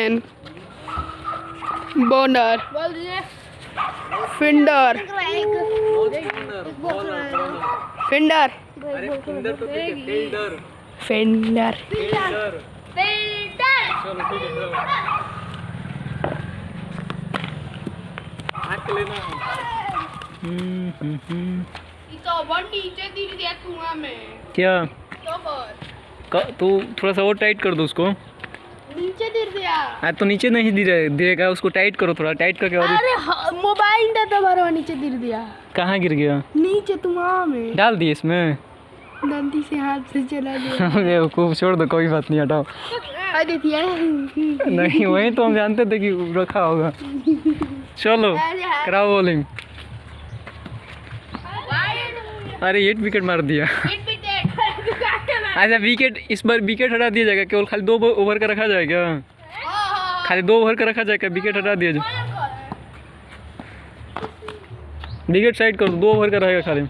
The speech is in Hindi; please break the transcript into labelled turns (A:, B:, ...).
A: Batsman, bowler, fielder, fielder, fielder,
B: क्या तू थोड़ा सा और टाइट कर दो उसको।
A: नीचे गिर दिया।
B: हाँ तो नीचे नहीं दिरेगा, उसको टाइट करो, थोड़ा टाइट करके। और
A: अरे मोबाइल दबा नीचे गिर दिया।
B: कहाँ गिर गया?
A: नीचे तुम्हारा में
B: डाल दिए इसमें।
A: गलती से हाथ से चला गया।
B: बेवकूफ, छोड़ दो, कोई बात नहीं, हटाओ। नहीं वही तो हम जानते थे कि रखा होगा। चलो कराओ बॉलिंग। अरे 8 विकेट मार दिया। अच्छा विकेट, इस बार विकेट हटा दिया जाएगा, केवल खाली 2 ओवर का रखा जाएगा। खाली 2 ओवर का रखा जाएगा, विकेट हटा दिया जाए। विकेट साइड कर दो, 2 ओवर का रहेगा खाली।